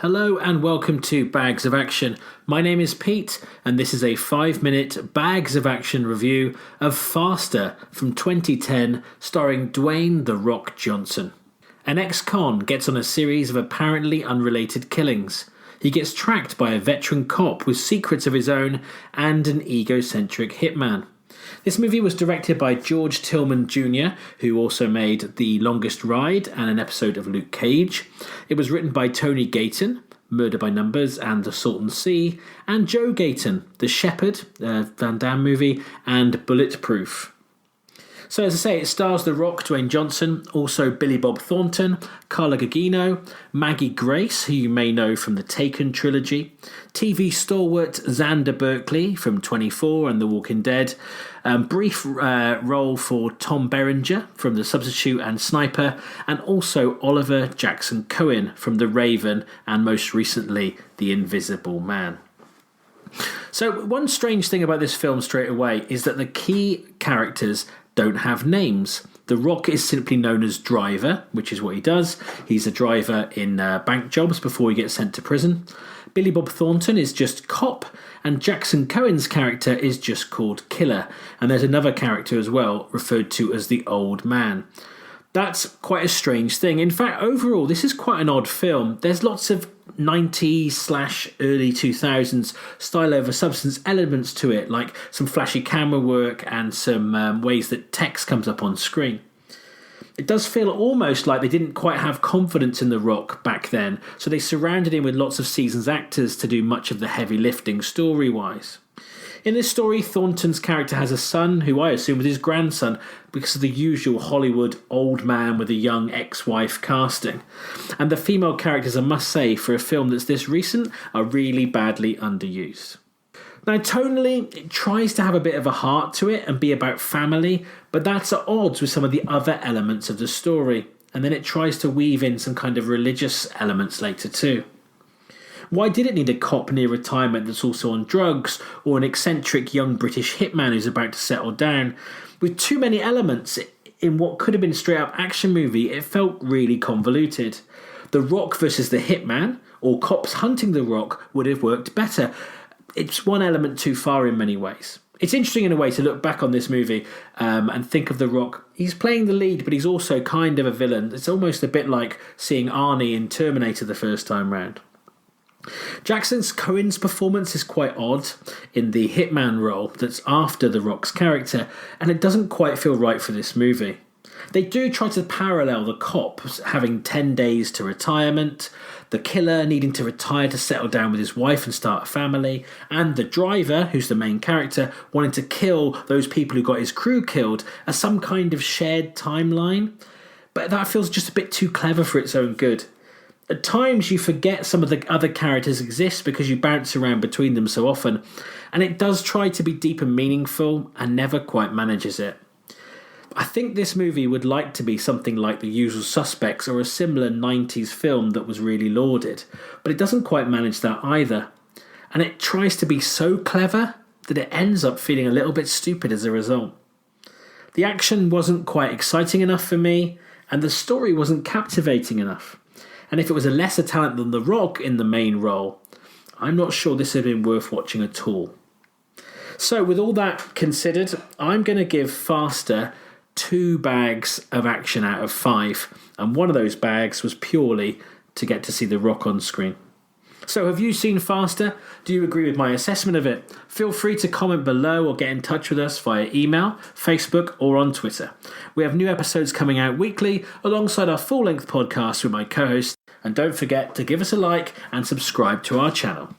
Hello and welcome to Bags of Action. My name is Pete and this is a 5-minute Bags of Action review of Faster from 2010 starring Dwayne The Rock Johnson. An ex-con gets on a series of apparently unrelated killings. He gets tracked by a veteran cop with secrets of his own and an egocentric hitman. This movie was directed by George Tillman Jr., who also made The Longest Ride and an episode of Luke Cage. It was written by Tony Gayton, Murder by Numbers and The Salton Sea, and Joe Gayton, The Shepherd, Van Damme movie, and Bulletproof. So as I say, it stars The Rock, Dwayne Johnson, also Billy Bob Thornton, Carla Gugino, Maggie Grace, who you may know from the Taken trilogy, TV stalwart Xander Berkeley from 24 and The Walking Dead, brief role for Tom Berenger from The Substitute and Sniper, and also Oliver Jackson Cohen from The Raven and most recently The Invisible Man. So one strange thing about this film straight away is that the key characters don't have names. The Rock is simply known as Driver, which is what he does. He's a driver in bank jobs before he gets sent to prison. Billy Bob Thornton is just Cop, and Jackson Cohen's character is just called Killer. And there's another character as well, referred to as the Old Man. That's quite a strange thing. In fact, overall, this is quite an odd film. There's lots of 90s/early 2000s style over substance elements to it, like some flashy camera work and some ways that text comes up on screen. It does feel almost like they didn't quite have confidence in The Rock back then, so they surrounded him with lots of seasoned actors to do much of the heavy lifting story-wise. In this story, Thornton's character has a son who I assume was his grandson because of the usual Hollywood old man with a young ex-wife casting. And the female characters, I must say, for a film that's this recent, are really badly underused. Now, tonally, it tries to have a bit of a heart to it and be about family, but that's at odds with some of the other elements of the story. And then it tries to weave in some kind of religious elements later too. Why did it need a cop near retirement that's also on drugs, or an eccentric young British hitman who's about to settle down? With too many elements in what could have been a straight-up action movie, it felt really convoluted. The Rock versus the hitman, or cops hunting the Rock, would have worked better. It's one element too far in many ways. It's interesting in a way to look back on this movie and think of The Rock. He's playing the lead, but he's also kind of a villain. It's almost a bit like seeing Arnie in Terminator the first time round. Jackson Cohen's performance is quite odd in the hitman role that's after The Rock's character, and it doesn't quite feel right for this movie. They do try to parallel the cop having 10 days to retirement, the killer needing to retire to settle down with his wife and start a family, and the driver, who's the main character, wanting to kill those people who got his crew killed as some kind of shared timeline. But that feels just a bit too clever for its own good. At times you forget some of the other characters exist because you bounce around between them so often, and it does try to be deep and meaningful and never quite manages it. I think this movie would like to be something like The Usual Suspects or a similar 90s film that was really lauded, but it doesn't quite manage that either. And it tries to be so clever that it ends up feeling a little bit stupid as a result. The action wasn't quite exciting enough for me, and the story wasn't captivating enough. And if it was a lesser talent than The Rock in the main role, I'm not sure this had been worth watching at all. So with all that considered, I'm going to give Faster 2 bags of action out of 5, and one of those bags was purely to get to see The Rock on screen. So have you seen Faster? Do you agree with my assessment of it? Feel free to comment below or get in touch with us via email, Facebook or on Twitter. We have new episodes coming out weekly alongside our full-length podcast with my co-host, and don't forget to give us a like and subscribe to our channel.